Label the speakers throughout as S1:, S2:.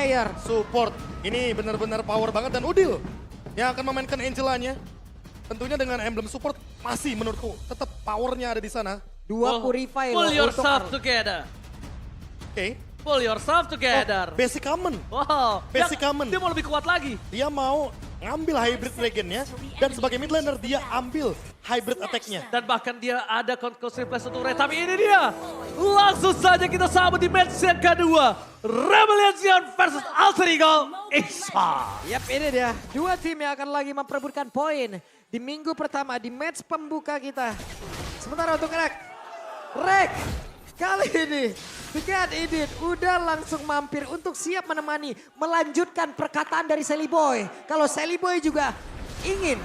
S1: Fire.
S2: Support. Ini benar-benar power banget dan Udil yang akan memainkan Angelanya. Tentunya dengan emblem support masih menurutku tetap powernya ada di sana.
S1: Dua Purify
S3: Pull
S1: loh
S3: yourself
S1: untuk
S3: together.
S2: Oke.
S3: Pull yourself together.
S2: Basic common.
S3: Wow.
S2: Basic common.
S3: Dia mau lebih kuat lagi.
S2: Dia mau ngambil hybrid dragonnya dan sebagai mid laner dia ambil hybrid attack-nya.
S3: Dan bahkan dia ada conclusive replace untuk Red. Tapi ini dia. Langsung saja kita sambut di match yang kedua. Rebellion versus Alter Ego Isa.
S1: Yap, ini dia. Dua tim yang akan lagi memperebutkan poin di minggu pertama di match pembuka kita. Sementara untuk Rek, kali ini Bikin Idit udah langsung mampir untuk siap menemani, melanjutkan perkataan dari Sally Boy. Kalau Sally Boy juga ingin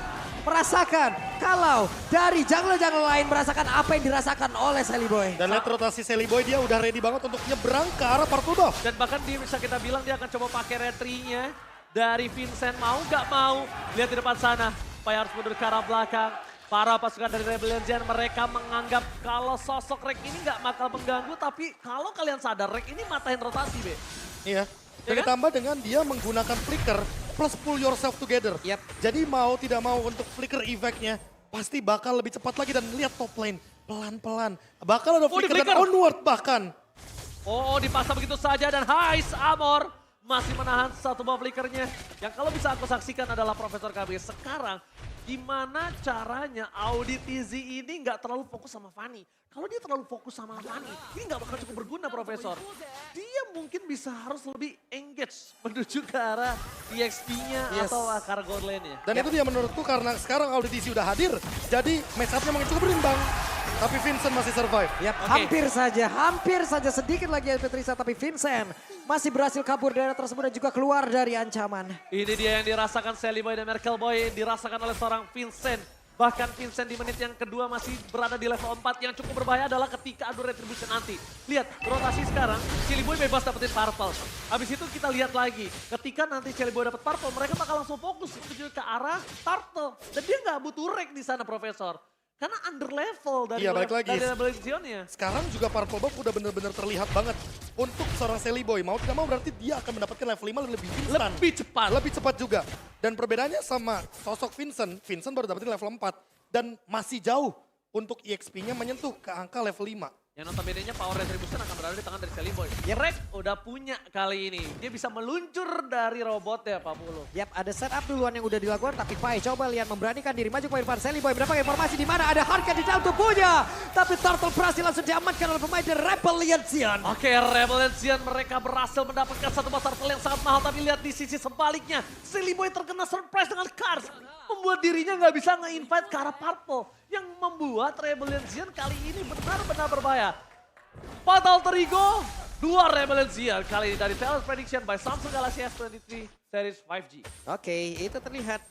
S1: merasakan kalau dari jungle-jungle lain merasakan apa yang dirasakan oleh Sally Boy.
S2: Dan lihat rotasi Sally Boy, dia udah ready banget untuk nyebrang ke arah Partudo.
S3: Dan bahkan dia bisa kita bilang dia akan coba pakai retrinya dari Vincent. Mau nggak mau, lihat di depan sana. Supaya harus mundur ke arah belakang. Para pasukan dari Rebellion mereka menganggap kalau sosok Rek ini nggak bakal mengganggu. Tapi kalau kalian sadar Rek ini matahin rotasi, Be.
S2: Iya. Dan ditambah dengan dia menggunakan flicker plus pull yourself together.
S1: Yap.
S2: Jadi mau tidak mau untuk flicker effect-nya pasti bakal lebih cepat lagi dan lihat top lane pelan-pelan. Bakal ada flicker dan onward bahkan.
S3: Oh, dipaksa begitu saja dan Hais Amor masih menahan satu buah flickernya. Yang kalau bisa aku saksikan adalah Profesor KB sekarang. Gimana caranya Audi TZ ini nggak terlalu fokus sama Fanny. Kalau dia terlalu fokus sama Fanny, ini nggak bakal cukup berguna Profesor. Dia mungkin bisa harus lebih engage menuju ke arah EXP-nya atau ke arah gold lane-nya.
S2: Dan itu dia menurutku karena sekarang Audi TZ udah hadir. Jadi match up-nya mungkin cukup berimbang. Tapi Vincent masih survive.
S1: Yap, hampir saja sedikit lagi Petrisa, tapi Vincent masih berhasil kabur dari area tersebut dan juga keluar dari ancaman.
S3: Ini dia yang dirasakan Sally Boy dan Merkel Boy, dirasakan oleh seorang Vincent. Bahkan Vincent di menit yang kedua masih berada di level 4. Yang cukup berbahaya adalah ketika adu retribution nanti. Lihat, rotasi sekarang, Sally Boy bebas dapetin purple. Habis itu kita lihat lagi, ketika nanti Sally Boy dapet purple, mereka bakal langsung fokus menuju ke arah turtle. Dan dia nggak butuh rek di sana, Profesor. Karena under level dari Rebellion-nya.
S2: Sekarang juga Purple Buff udah benar-benar terlihat banget untuk seorang Sally Boy. Mau tidak mau berarti dia akan mendapatkan level 5 lebih instan. Lebih cepat juga. Dan perbedaannya sama sosok Vincent. Vincent baru dapetin level 4. Dan masih jauh untuk EXP-nya menyentuh ke angka level 5.
S3: Yang notabene-nya power retribution akan berada di tangan dari Sally Boy. Rek udah punya kali ini. Dia bisa meluncur dari robotnya Pak Pulu.
S1: Yap, ada setup duluan yang udah dilakukan, tapi Pai coba lihat memberanikan diri maju ke depan Sally Boy. Berapa informasi di mana ada harga di dalam tubuhnya. Tapi Turtle berhasil langsung diamankan oleh pemain dari Rebellion.
S3: Oke, Rebellion mereka berhasil mendapatkan satu buah turtle yang sangat mahal. Tapi lihat di sisi sebaliknya, Sally Boy terkena surprise dengan Cars. Membuat dirinya nggak bisa nge-invite ke arah Purple. Yang membuat Rebellion kali ini benar-benar berbahaya. Fatal Terigo, 2 Rebellion kali ini dari Taylor's Prediction by Samsung Galaxy S23 Series 5G.
S1: Oke, itu terlihat.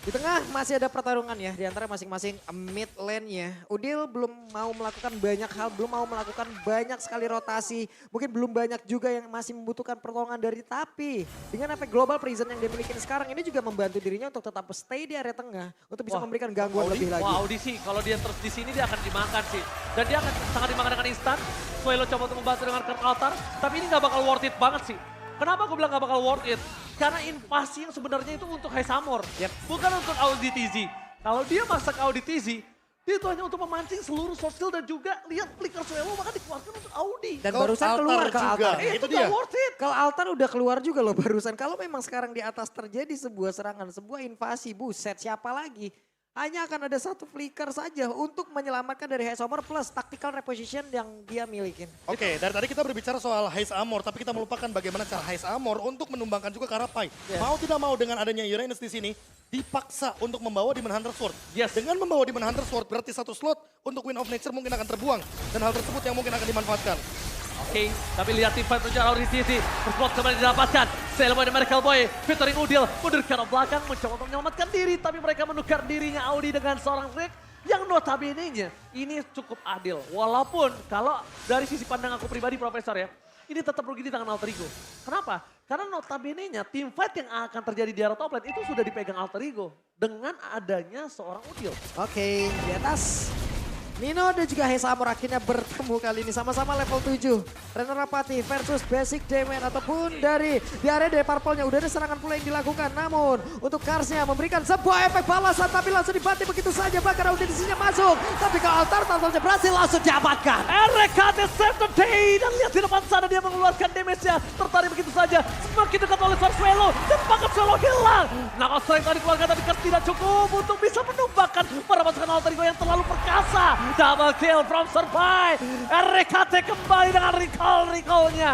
S1: Di tengah masih ada pertarungan ya di antara masing-masing mid lane-nya. Udil belum mau melakukan banyak hal, belum mau melakukan banyak sekali rotasi. Mungkin belum banyak juga yang masih membutuhkan pertolongan dari Tapi. Dengan efek global prison yang dimiliki sekarang ini juga membantu dirinya untuk tetap stay di area tengah. Untuk bisa memberikan gangguan lebih lagi.
S3: Wah, Audi sih kalau dia terus di sini dia akan dimakan sih. Dan dia akan sangat dimakan dengan instan. Swelo coba untuk membantu dengan Kurt Altar. Tapi ini gak bakal worth it banget sih. Kenapa aku bilang gak bakal worth it? Karena invasi yang sebenarnya itu untuk High Samor. Bukan untuk Audi TZ. Kalau dia masak Audi TZ, dia itu hanya untuk memancing seluruh social dan juga lihat flicker Swelo maka dikeluarkan untuk Audi.
S1: Dan barusan keluar ke altar.
S3: Itu dia. Worth it.
S1: Kalau altar udah keluar juga loh barusan. Kalau memang sekarang di atas terjadi sebuah serangan, sebuah invasi, buset siapa lagi? Hanya akan ada satu flicker saja untuk menyelamatkan dari Haze Armor plus tactical reposition yang dia milikin.
S2: Oke, dari tadi kita berbicara soal Haze Armor, tapi kita melupakan bagaimana cara Haze Armor untuk menumbangkan juga ke arah Pai. Mau tidak mau dengan adanya Uranus di sini, dipaksa untuk membawa Demon Hunter Sword. Dengan membawa Demon Hunter Sword berarti satu slot untuk Wind of Nature mungkin akan terbuang. Dan hal tersebut yang mungkin akan dimanfaatkan.
S3: Oke, tapi lihat tim fight menuju Audi TZ. First kembali didapatkan. Sally Boy dan Merkel Boy featuring Udil mundur ke arah belakang mencoba untuk menyelamatkan diri. Tapi mereka menukar dirinya Audi dengan seorang Rick yang notabene-nya ini cukup adil. Walaupun kalau dari sisi pandang aku pribadi Profesor ya, ini tetap rugi di tangan Alter Ego. Kenapa? Karena notabene-nya tim fight yang akan terjadi di area top lane itu sudah dipegang Alter Ego dengan adanya seorang Udil.
S1: Oke, di atas Nino dan juga Heisa Amor akhirnya bertemu kali ini sama-sama level 7. Renner Rapati versus Basic Demon ataupun dari di area dari Purple-nya udah ada serangan pula yang dilakukan. Namun untuk Karsnya memberikan sebuah efek balasan tapi langsung dibanting begitu saja. Bahkan audisinya masuk. Tapi ke altar Turtle-nya berhasil langsung diamankan.
S3: RKT save the day dan lihat di depan sana dia mengeluarkan damage-nya. Tertarik begitu saja. Semakin dekat oleh Swelo dan bahkan Swelo hilang. Knockout strike tadi keluarga tapi Kars tidak cukup untuk bisa menumbangkan para pasukan Alter Ego yang terlalu perkasa. Double kill from Survive. RKT kembali dengan recall-nya.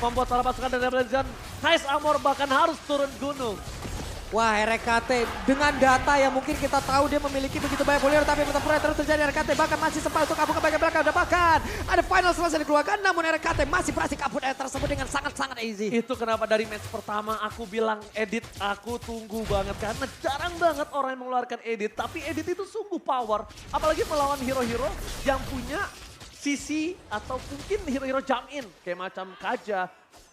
S3: Membuat para pasukan dari Legend Heisa Amor bahkan harus turun gunung.
S1: Wah, RKT dengan data yang mungkin kita tahu dia memiliki begitu banyak player, tapi tetap terus terjadi. RKT bahkan masih sempat untuk kabur ke bagian belakang. Dan bahkan ada final selesai dikeluarkan, namun RKT masih berhasil kabur tersebut dengan sangat-sangat easy.
S3: Itu kenapa dari match pertama aku bilang edit aku tunggu banget. Karena jarang banget orang yang mengeluarkan edit. Tapi edit itu sungguh power. Apalagi melawan hero-hero yang punya sisi atau mungkin hero-hero jump in. Kayak macam Kaja,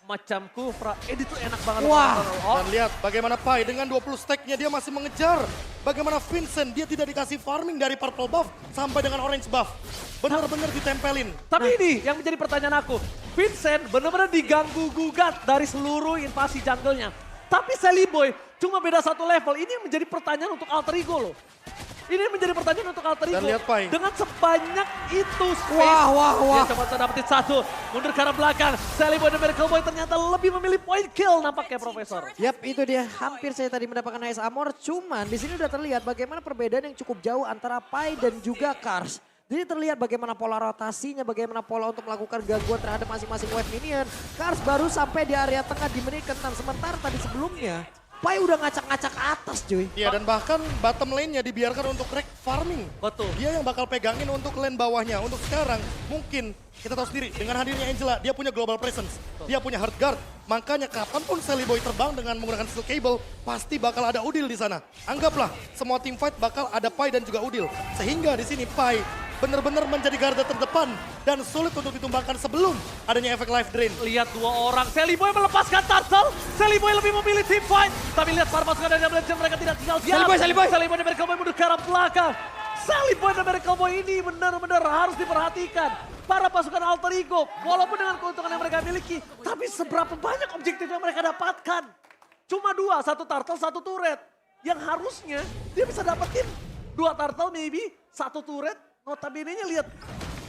S3: macam Kufra, edit tuh enak banget.
S1: Wah.
S2: Dan lihat bagaimana Pai dengan 20 stack-nya dia masih mengejar. Bagaimana Vincent dia tidak dikasih farming dari purple buff sampai dengan orange buff. Benar-benar ditempelin.
S3: Tapi ini yang menjadi pertanyaan aku. Vincent benar-benar diganggu gugat dari seluruh invasi jungle-nya. Tapi Sally Boy cuma beda satu level. Ini yang menjadi pertanyaan untuk Alter Ego loh. Ini menjadi pertanyaan untuk Alter Ego.
S2: Dan lihat Pai.
S3: Dengan sebanyak itu space.
S1: Wah.
S3: Dia coba dapetin satu. Mundur ke arah belakang. Sally Boy dan Miracle Boy ternyata lebih memilih point kill nampaknya Profesor.
S1: Yap, itu dia. Hampir saya tadi mendapatkan Heisa Amor. Cuman di sini udah terlihat bagaimana perbedaan yang cukup jauh antara Pai dan juga Kars. Jadi terlihat bagaimana pola rotasinya, bagaimana pola untuk melakukan gangguan terhadap masing-masing wave minion. Kars baru sampai di area tengah di menit ke-6. Sementara tadi sebelumnya Pai udah ngacak-ngacak atas cuy.
S2: Iya dan bahkan bottom lane-nya dibiarkan untuk Rek farming.
S3: Betul.
S2: Dia yang bakal pegangin untuk lane bawahnya. Untuk sekarang mungkin kita tahu sendiri dengan hadirnya Angela dia punya global presence. Dia punya hard guard. Makanya kapanpun Sally Boy terbang dengan menggunakan steel cable pasti bakal ada Udil di sana. Anggaplah semua team fight bakal ada Pai dan juga Udil. Sehingga di sini Pai benar-benar menjadi garda terdepan dan sulit untuk ditumbangkan sebelum adanya efek life drain.
S3: Lihat dua orang, Sally Boy melepaskan Turtle. Sally Boy lebih memilih team fight. Tapi lihat para pasukan dari Legend mereka tidak tinggal diam. Sally Boy dan Miracle Boy mundur ke arah belakang. Sally Boy dan Miracle Boy ini benar-benar harus diperhatikan. Para pasukan Alter Ego, walaupun dengan keuntungan yang mereka miliki, tapi seberapa banyak objektif yang mereka dapatkan. Cuma dua, satu Turtle, satu turret. Yang harusnya dia bisa dapetin dua Turtle maybe, satu turret. Notabene-nya lihat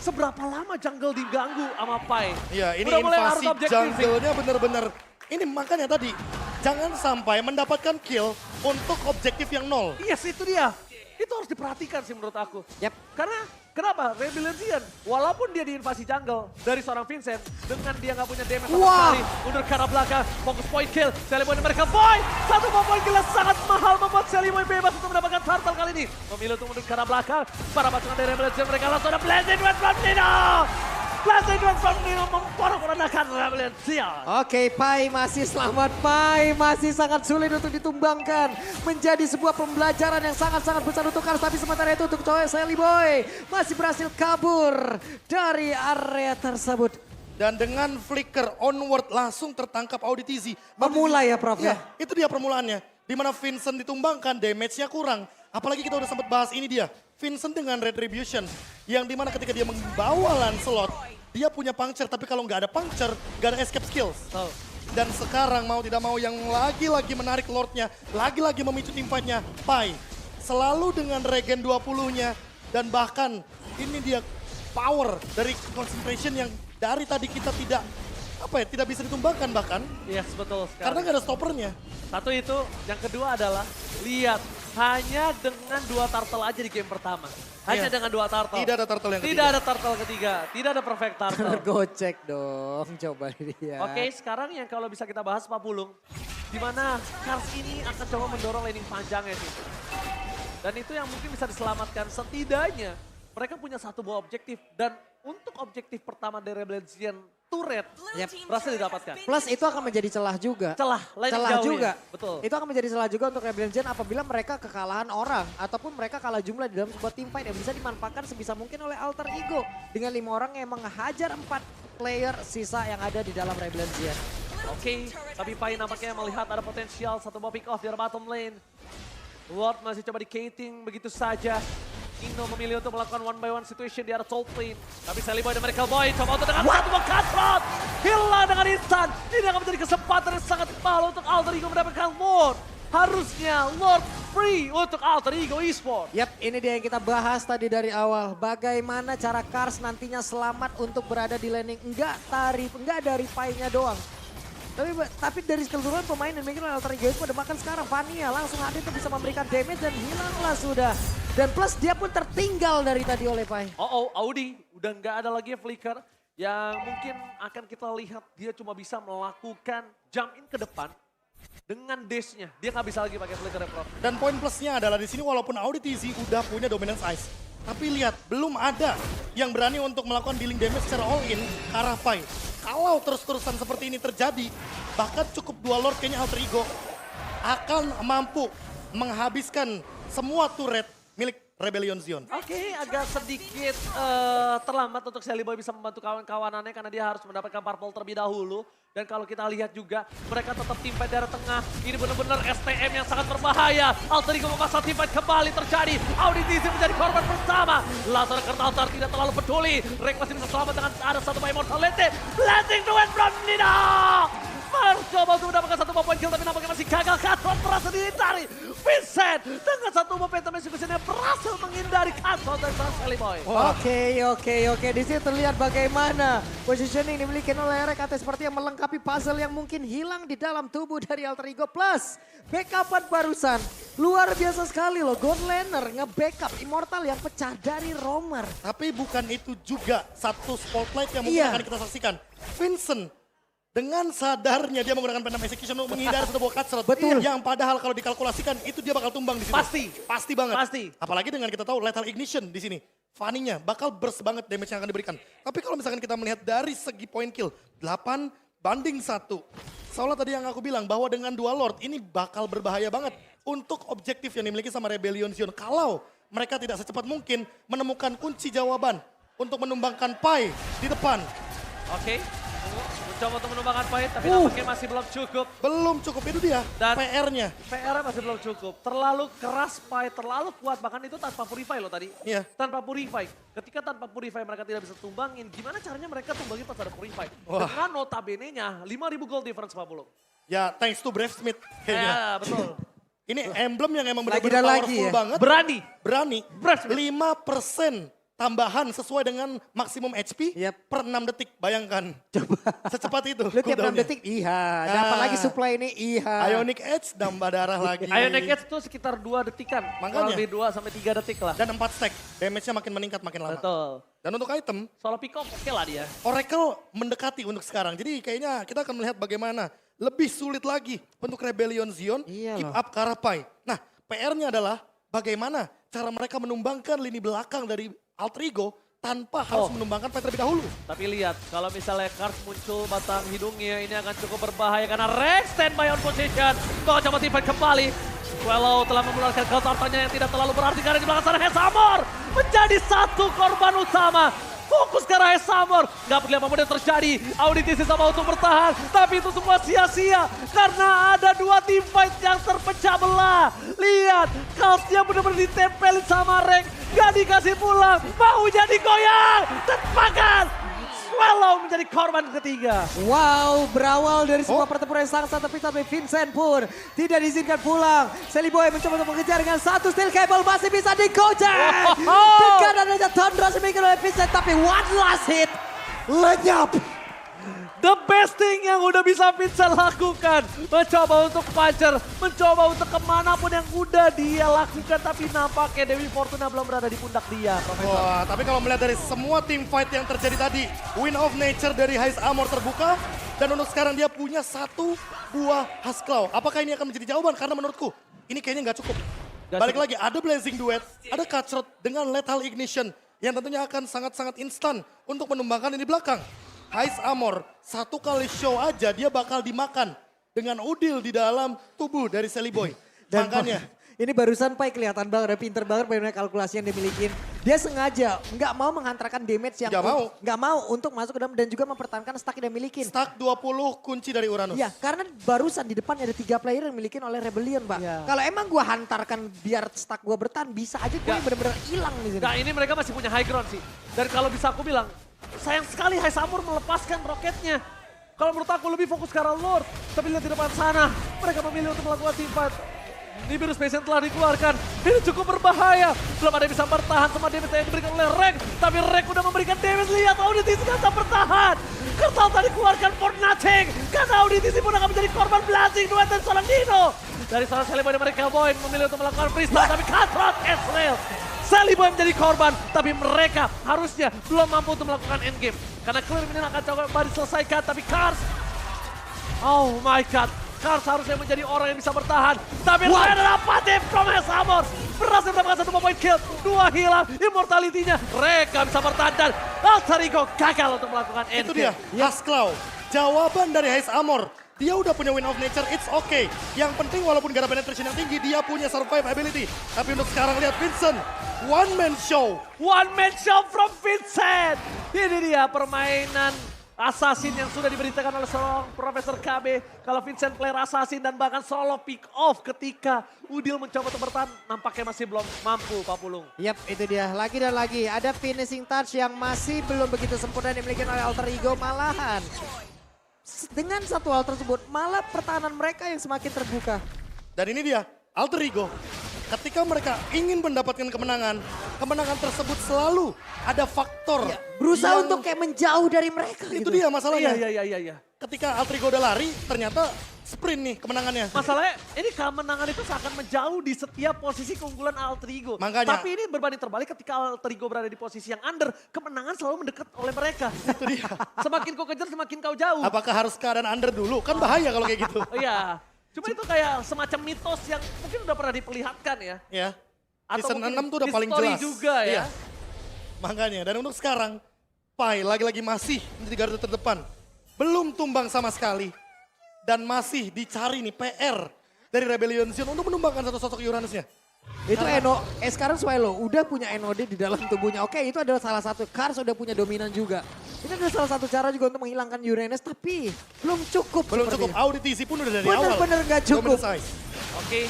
S3: seberapa lama jungle diganggu sama Pai.
S2: Iya, ini
S3: Udah mulai
S2: invasi
S3: harus objektif.
S2: jungle-nya benar-benar. Ini makanya tadi, jangan sampai mendapatkan kill untuk objektif yang nol.
S3: Yes, itu dia. Itu harus diperhatikan sih menurut aku.
S1: Yap.
S3: Karena kenapa? Rebellion, walaupun dia diinvasi jungle dari seorang Vincent, dengan dia nggak punya damage sama
S1: Wah.
S3: sekali. Mundur ke arah belakang, fokus point kill. Sally Boy dan mereka boy. Satu point kill yang sangat mahal membuat Sally Boy bebas untuk mendapatkan turtle kali ini. Memilih untuk mundur ke arah belakang. Para pasukan dari Rebellion mereka langsung ada blazing duet from Nino. Blazing duet from Nino memporak-porandakan Rebellion.
S1: Oke, Pai masih selamat. Pai masih sangat sulit untuk ditumbangkan. Menjadi sebuah pembelajaran yang sangat-sangat besar untuk Kars. Tapi sementara itu untuk cowok Sally Boy masih berhasil kabur dari area tersebut.
S2: Dan dengan flicker onward langsung tertangkap Auditizi.
S1: Memulai ya Prof ya?
S2: Itu dia permulaannya. Di mana Vincent ditumbangkan, damage-nya kurang. Apalagi kita udah sempat bahas ini dia. Vincent dengan Retribution. Yang dimana ketika dia membawa Lancelot, dia punya puncture. Tapi kalau nggak ada puncture, nggak ada escape skills. Dan sekarang mau tidak mau yang lagi-lagi menarik Lordnya, lagi-lagi memicu tim fight-nya, Pai. Selalu dengan regen 20-nya. Dan bahkan ini dia power dari concentration yang dari tadi kita tidak bisa ditumbangkan bahkan.
S3: Yes, betul sekali.
S2: Karena nggak ada stoppernya.
S3: Satu itu, yang kedua adalah lihat hanya dengan dua turtle aja di game pertama. Hanya
S2: Iya.
S3: dengan dua turtle.
S2: Tidak ada turtle yang
S3: Tidak
S2: ketiga.
S3: ada turtle ketiga, tidak ada perfect turtle.
S1: Tergocek dong, coba lihat.
S3: Oke, sekarang yang kalau bisa kita bahas Pak Pulung, di mana Kars ini akan coba mendorong laning panjangnya sih. Dan itu yang mungkin bisa diselamatkan setidaknya. Mereka punya satu buah objektif dan untuk objektif pertama dari Rebellion turret berhasil didapatkan.
S1: Plus itu akan menjadi celah juga.
S3: Celah, laning
S1: Celah
S3: jauhnya.
S1: juga.
S3: Betul.
S1: Itu akan menjadi celah juga untuk Rebellion apabila mereka kekalahan orang. Ataupun mereka kalah jumlah di dalam sebuah team fight yang bisa dimanfaatkan sebisa mungkin oleh Alter Ego. Dengan 5 orang yang menghajar 4 player sisa yang ada di dalam Rebellion.
S3: Oke, tapi Pai nampaknya melihat ada potensial satu buah pick off di bottom lane. Ward masih coba di-cating begitu saja. Indo memilih untuk melakukan one by one situation di arah top lane. Tapi Sally Boy dan Miracle Boy coba untuk dengan satu bom cutthroat. Hilang dengan instan. Ini akan menjadi kesempatan yang sangat mahal untuk Alter Ego mendapatkan Lord. Harusnya Lord free untuk Alter Ego Esports.
S1: Yap, ini dia yang kita bahas tadi dari awal. Bagaimana cara Kars nantinya selamat untuk berada di laning. Enggak dari pie-nya doang. Tapi dari keseluruhan pemain dan mungkin Alter Ego itu pada makan sekarang. Vania langsung hadir tuh bisa memberikan damage dan hilanglah sudah. Dan plus dia pun tertinggal dari tadi oleh Pai.
S3: Audi udah nggak ada lagi flicker yang mungkin akan kita lihat dia cuma bisa melakukan jump in ke depan dengan dash-nya. Dia nggak bisa lagi pakai flicker ya, Prof.
S2: Dan poin plusnya adalah di sini walaupun Audi TZ udah punya dominance ice. Tapi lihat, belum ada yang berani untuk melakukan dealing damage secara all in ke arah Pai. Kalau terus-terusan seperti ini terjadi, bahkan cukup 2 Lord kayaknya Alter Ego akan mampu menghabiskan semua turret milik Rebellion Zion.
S3: Oke, agak sedikit terlambat untuk Sally Boy bisa membantu kawan-kawanannya karena dia harus mendapatkan purple terlebih dahulu. Dan kalau kita lihat juga, mereka tetap teamfight dari tengah. Ini benar-benar STM yang sangat berbahaya. Alter Ego memaksa teamfight kembali terjadi. Audi TZ menjadi korban pertama. Lazar Kertaltar tidak terlalu peduli. Rek masih bisa selamat dengan ada satu by Immortality. Blessing to win from Nina. Mencoba untuk mendapatkan satu poin kill tapi nampaknya masih gagal. Cutthroat berhasil dihindari. Vincent dengan satu momentum eksekusinya berhasil menghindari Cutthroat dari seorang Sally Boy.
S1: Oke. Di sini terlihat bagaimana positioning dimiliki oleh RKT seperti yang melengkapi puzzle yang mungkin hilang di dalam tubuh dari Alter Ego. Plus backupan barusan. Luar biasa sekali loh. God Laner nge-backup Immortal yang pecah dari Romer.
S2: Tapi bukan itu juga satu spotlight yang mungkin akan kita saksikan. Vincent dengan sadarnya dia menggunakan Venom Execution untuk menghindari satu buah cutthroat.
S1: Betul.
S2: Yang padahal kalau dikalkulasikan itu dia bakal tumbang di situ. Pasti banget.
S3: Pasti.
S2: Apalagi dengan kita tahu Lethal Ignition di sini. Fanny-nya bakal burst banget damage yang akan diberikan. Tapi kalau misalkan kita melihat dari segi point kill, 8-1. Soalnya tadi yang aku bilang bahwa dengan 2 Lord ini bakal berbahaya banget untuk objektif yang dimiliki sama Rebellion Zion. Kalau mereka tidak secepat mungkin menemukan kunci jawaban untuk menumbangkan Pai di depan.
S3: Oke. Mencoba untuk menumbangkan poin tapi nampaknya masih belum cukup.
S2: Belum cukup, itu dia
S3: Dan
S2: PR-nya.
S3: PR-nya masih belum cukup. Terlalu keras Pai, terlalu kuat. Bahkan itu tanpa Purify loh tadi.
S2: Iya.
S3: Tanpa Purify. Ketika tanpa Purify mereka tidak bisa tumbangin. Gimana caranya mereka tumbangin pas ada Purify?
S2: Wah.
S3: Dengan notabene-nya 5.000 gold difference Pak Bulu.
S2: Ya thanks to Brave Smith kayaknya.
S3: Ya betul.
S2: Ini emblem yang emang
S1: Lagi
S2: benar-benar
S1: dan
S2: powerful
S1: lagi ya.
S2: banget. Berani.
S3: Brave Smith.
S2: 5% tambahan sesuai dengan maksimum HP per 6 detik. Bayangkan. Coba. Secepat itu.
S1: Lu tiap 6 detik, dapat lagi supply ini,
S2: Ionic Edge, nambah darah lagi.
S3: Ionic Edge itu sekitar 2 detikan.
S2: Makanya.
S3: Kurang lebih 2 sampai 3 detik lah.
S2: Dan 4 stack. Damage-nya makin meningkat makin lama.
S3: Betul.
S2: Dan untuk item,
S3: Solo pick up oke lah dia.
S2: Oracle mendekati untuk sekarang. Jadi kayaknya kita akan melihat bagaimana lebih sulit lagi untuk Rebellion Zion keep up Karapai. Nah, PR-nya adalah bagaimana cara mereka menumbangkan lini belakang dari Alter Ego tanpa harus menumbangkan Pai terlebih dahulu.
S3: Tapi lihat, kalau misalnya Kars muncul batang hidungnya, ini akan cukup berbahaya karena Rex standby on position. Kau coba tipe kembali. Swallow telah mengeluarkan counter-nya yang tidak terlalu berarti karena di belakang sana Hesamor menjadi satu korban utama. Fokus ke arah Hesamor. Gak peduli apapun yang terjadi. Audi TZ sama untuk bertahan. Tapi itu semua sia-sia. Karena ada 2 team fight yang terpecah belah. Lihat. Kalsnya benar-benar ditempelin sama Rex. Gak dikasih pulang. Mau jadi goyang. Tepakan. Swallow menjadi korban ketiga.
S1: Wow, berawal dari sebuah pertempuran yang sangat tapi sampai Vincent pun tidak diizinkan pulang. Sally Boy mencoba untuk mengejar dengan satu steel cable masih bisa digojek. Dekat adanya Thundra dimiliki oleh Vincent tapi one last hit. Lenyap.
S3: The best thing yang udah bisa Vincent lakukan. Mencoba untuk puncher, mencoba untuk kemanapun yang udah dia lakukan. Tapi nampaknya Dewi Fortuna belum berada di pundak dia, Profesor.
S2: Wah, tapi kalau melihat dari semua team fight yang terjadi tadi, Win of Nature dari Heis Amor terbuka. Dan untuk sekarang dia punya 1 buah Hasklaw. Apakah ini akan menjadi jawaban? Karena menurutku ini kayaknya nggak cukup. Balik lagi, ada Blazing Duet, ada Cutthroat dengan Lethal Ignition. Yang tentunya akan sangat-sangat instan untuk menumbangkan ini belakang. Heis Amor, 1 kali show aja dia bakal dimakan dengan udil di dalam tubuh dari Sally Boy. Makanya
S1: Ini barusan Pai kelihatan banget, pinter banget bagaimana kalkulasi yang dia milikin. Dia sengaja nggak mau menghantarkan damage yang nggak mau untuk masuk ke dalam dan juga mempertahankan stack yang dia milikin.
S2: Stack 20 kunci dari Uranus.
S1: Iya, karena barusan di depan ada 3 player yang dimiliki oleh Rebellion, Pak.
S3: Iya.
S1: Kalau emang gua hantarkan biar stack gua bertahan, bisa aja gue bener-bener hilang di sini.
S3: Nah ini mereka masih punya high ground sih. Dan kalau bisa aku bilang, sayang sekali High Samur melepaskan roketnya. Kalau menurut aku lebih fokus ke arah Lord. Tapi lihat di depan sana, mereka memilih untuk melakukan teamfight. Nibiru Space yang telah dikeluarkan, ini cukup berbahaya. Belum ada yang bisa bertahan sama damage yang diberikan oleh Rek. Tapi Rek udah memberikan damage, lihat Auditisi nggak bisa bertahan. Kersal tadi keluarkan for nothing. Karena Auditisi pun akan menjadi korban blasting duet dan seorang Dino. Dari seorang Celeboy dan mereka Boy memilih untuk melakukan freestyle, tapi cutthroat Ezreal. Celeboy menjadi korban, tapi mereka harusnya belum mampu untuk melakukan endgame. Karena clear ini akan coba diselesaikan, tapi Kars, oh my god, Kars harusnya menjadi orang yang bisa bertahan. Tapi saya adalah Fatih from Samur. Berhasil mendapatkan 1 point kill, 2 hilang, immortality-nya. Mereka bisa bertahan dan Altarigo gagal untuk melakukan
S2: Itu
S3: endgame.
S2: dia, Haskell. Jawaban dari High Amor. Dia udah punya win of nature, it's okay. Yang penting walaupun gak ada penetration yang tinggi, dia punya survive ability. Tapi untuk sekarang lihat Vincent, one man show.
S3: One man show from Vincent. Ini dia permainan assassin yang sudah diberitakan oleh seorang Profesor KB. Kalau Vincent player assassin dan bahkan solo pick off ketika Udil mencoba untuk bertahan, nampaknya masih belum mampu Pak Pulung.
S1: Yap, itu dia. Lagi dan lagi ada finishing touch yang masih belum begitu sempurna dimiliki oleh Alter Ego. Malahan dengan satu hal tersebut, malah pertahanan mereka yang semakin terbuka.
S2: Dan ini dia, Alter Ego. Ketika mereka ingin mendapatkan kemenangan, kemenangan tersebut selalu ada faktor.
S1: Ya, berusaha
S2: yang-
S1: untuk kayak menjauh dari mereka.
S2: Itu
S1: gitu.
S2: dia masalahnya.
S3: Iya.
S2: Ketika Alter Ego udah lari, ternyata sprint nih kemenangannya.
S3: Masalahnya ini kemenangan itu seakan menjauh di setiap posisi keunggulan Alter Ego.
S2: Makanya-
S3: Tapi ini berbanding terbalik ketika Alter Ego berada di posisi yang under, kemenangan selalu mendekat oleh mereka.
S2: Itu dia.
S3: Semakin kau kejar, semakin kau jauh.
S2: Apakah harus keadaan under dulu? Kan bahaya kalau kayak gitu.
S3: Oh iya, cuma itu kayak semacam mitos yang mungkin udah pernah diperlihatkan ya.
S2: Ya.
S3: Atau
S2: Season
S3: mungkin
S2: 6 tuh udah paling
S3: history
S2: jelas.
S3: juga ya.
S2: Iya. Makanya, dan untuk sekarang, Pai lagi-lagi masih menjadi garda terdepan. Belum tumbang sama sekali. Dan masih dicari nih PR dari Rebellion Sion untuk menumbangkan satu sosok Uranusnya.
S1: Itu sekarang Swallow udah punya NOD di dalam tubuhnya. Oke, itu adalah salah satu. Kars udah punya dominan juga. Ini adalah salah satu cara juga untuk menghilangkan Uranus, tapi belum cukup.
S2: Belum cukup,
S1: sepertinya.
S2: Auditisi pun udah dari awal.
S1: Bener-bener nggak cukup.
S2: Dominant size.
S3: Oke,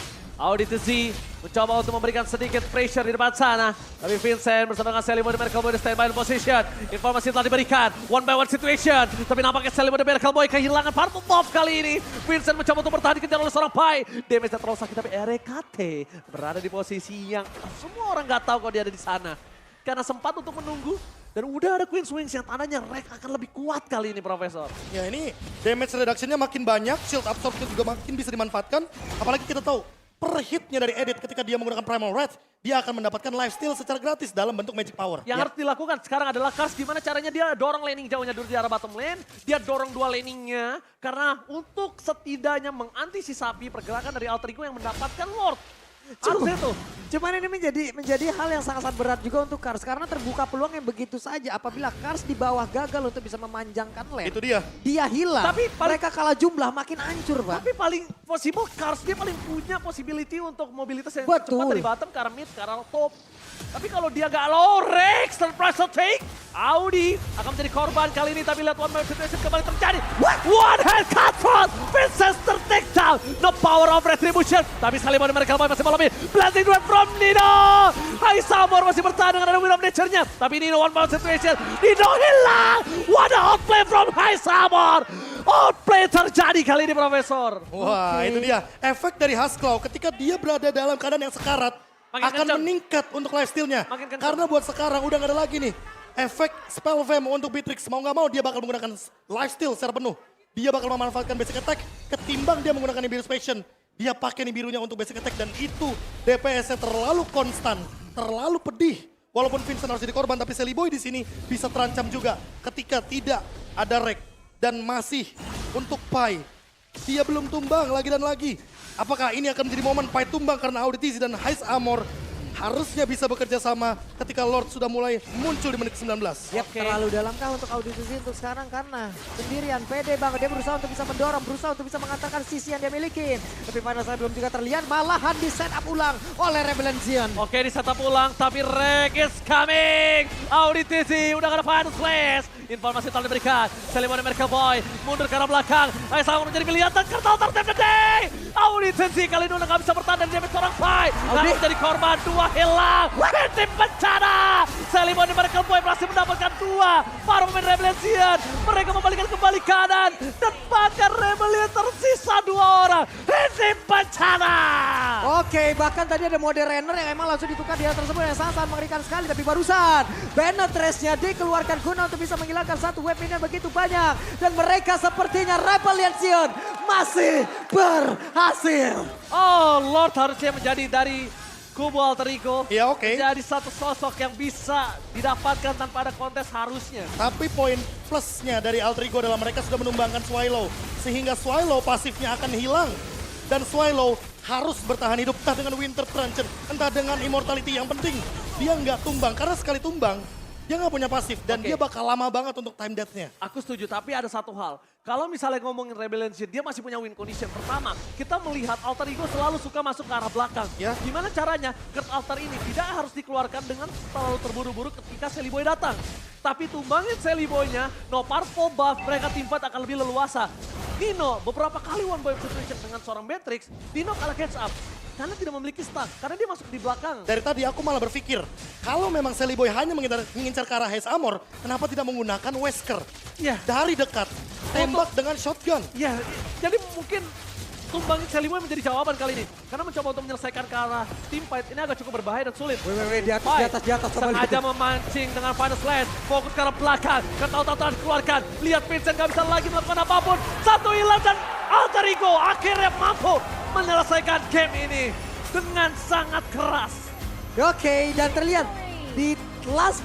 S3: Auditisi mencoba untuk memberikan sedikit pressure di depan sana. Tapi Vincent bersama dengan Celeboy dan Miracle Boy di standby position. Informasi telah diberikan, one by one situation. Tapi nampaknya Celeboy dan Miracle Boy kehilangan Purple Buff kali ini. Vincent mencoba untuk bertahan dikejar oleh seorang Pai. Damage terlalu sakit tapi RKT berada di posisi yang semua orang nggak tahu kalau dia ada di sana. Karena sempat untuk menunggu dan udah ada Queen's Wings yang tandanya Rek akan lebih kuat kali ini Profesor.
S2: Ya ini damage reduction-nya makin banyak, shield absorption juga makin bisa dimanfaatkan. Apalagi kita tahu, per hitnya dari Edit ketika dia menggunakan Primal Wrath, dia akan mendapatkan lifesteal secara gratis dalam bentuk magic power.
S3: Yang harus dilakukan sekarang adalah Kars gimana caranya dia dorong laning jauhnya dulu di arah bottom lane. Dia dorong 2 laningnya karena untuk setidaknya mengantisipasi pergerakan dari Alter Ego yang mendapatkan Lord. Harusnya tuh.
S1: Cuman ini menjadi hal yang sangat-sangat berat juga untuk Kars. Karena terbuka peluang yang begitu saja. Apabila Kars di bawah gagal untuk bisa memanjangkan lane.
S2: Itu dia.
S1: Dia hilang.
S3: Tapi
S1: mereka kalah jumlah makin hancur, Pak.
S3: Tapi paling possible Kars dia paling punya possibility untuk mobilitas yang
S1: Betul.
S3: cepat dari bottom ke arah mid, ke arah top. Tapi kalau dia gak low, Rex surprise take. Audi akan menjadi korban kali ini. Tapi lihat one man situation kembali terjadi. One hand cutthroat. Vincent take down. The power of retribution. Tapi Salimon dan Miracle Boy masih malam ini. Blessing duet from Nino. Hai Samur masih bertahan dengan ada win of nature-nya. Tapi Nino one man situation. Nino hilang. What a outplay from Hai Samur. Outplay terjadi kali ini Profesor.
S2: Wah, itu dia. Efek dari Haskell ketika dia berada dalam keadaan yang sekarat,
S3: Makin
S2: akan
S3: kencang.
S2: meningkat untuk lifesteal-nya.
S3: Makin kencang.
S2: Karena buat sekarang udah gak ada lagi nih. Efek spell fame untuk Beatrix. Mau gak mau dia bakal menggunakan lifesteal secara penuh. Dia bakal memanfaatkan basic attack ketimbang dia menggunakan Nibiru's Passion. Dia pakai Nibirunya untuk basic attack dan itu DPS-nya terlalu konstan, terlalu pedih. Walaupun Vincent harus jadi korban, tapi Celeboy di sini bisa terancam juga ketika tidak ada Rek. Dan masih untuk Pai, dia belum tumbang lagi dan lagi. Apakah ini akan menjadi momen Pai tumbang karena Auditisi dan High Amor harusnya bisa bekerja sama ketika Lord sudah mulai muncul di menit 19.
S1: Yap, terlalu dalamkah untuk Auditusi untuk sekarang karena sendirian, pede banget. Dia berusaha untuk bisa mendorong, berusaha untuk bisa mengatakan sisi yang dia miliki. Tapi pada saat belum juga terlihat, malahan di setup ulang oleh Rebellion Zion.
S3: Oke, di setup ulang, tapi Rek is coming. Auditusi udah ada final slash. Informasi telah diberikan. Selimon Merkel Boy mundur ke arah belakang. Hais Amor menjadi pilihan dan kartal tertib day. Auditusi kali ini udah gak bisa bertahan dan damage seorang Pai. Lalu menjadi korban, 2 hilang. Tim bencana. Selimon Merkel Boy berhasil mendapatkan 2. Para pemain Rebellion Zion. Mereka membalikan kembali kanan. Dan bahkan Rebellion tersisa 2 orang. Tim bencana.
S1: Oke, bahkan tadi ada mode runner yang emang langsung ditukar di hal tersebut yang sangat mengerikan sekali. Tapi barusan Penetrace-nya dikeluarkan guna untuk bisa menghilangkan satu weapon yang begitu banyak. Dan mereka sepertinya Rebellion Zion masih berhasil.
S3: Oh, Lord harusnya menjadi dari kubu Alter Ego.
S2: Ya, oke.
S3: Menjadi satu sosok yang bisa didapatkan tanpa ada kontes harusnya.
S2: Tapi poin plusnya dari Alter Ego adalah mereka sudah menumbangkan Swallow. Sehingga Swallow pasifnya akan hilang. Dan Swallow harus bertahan hidup entah dengan Winter Truncheon, entah dengan Immortality. Yang penting dia nggak tumbang, karena sekali tumbang dia nggak punya pasif dan dia bakal lama banget untuk time death-nya.
S3: Aku setuju, tapi ada satu hal. Kalau misalnya ngomongin Rebellion Zion, dia masih punya win condition. Pertama, kita melihat Alter Ego selalu suka masuk ke arah belakang.
S2: Ya.
S3: Gimana caranya? Kurt Alter ini tidak harus dikeluarkan dengan terlalu terburu-buru ketika Selly Boy datang. Tapi tumbangin Selly Boy-nya, no powerful buff, mereka tim fight akan lebih leluasa. Dino beberapa kali one boy situation dengan seorang Matrix, Dino kalah catch up. Karena tidak memiliki stun, karena dia masuk di belakang.
S2: Dari tadi aku malah berpikir, kalau memang Selly Boy hanya mengincar ke arah Hais Amor, kenapa tidak menggunakan Wesker?
S3: Iya.
S2: Dari dekat, tembak dengan shotgun.
S3: Ya, jadi mungkin tumbangin Selly Boy menjadi jawaban kali ini. Karena mencoba untuk menyelesaikan ke arah team fight, ini agak cukup berbahaya dan sulit.
S1: Wih, di atas. Coba
S3: sengaja memancing dengan final slash, fokus ke arah belakang, ketahuan dikeluarkan. Lihat Vincent gak bisa lagi melakukan apapun. Satu hilang dan Alter Ego akhirnya mampu menyelesaikan game ini dengan sangat keras.
S1: Oke, dan terlihat di last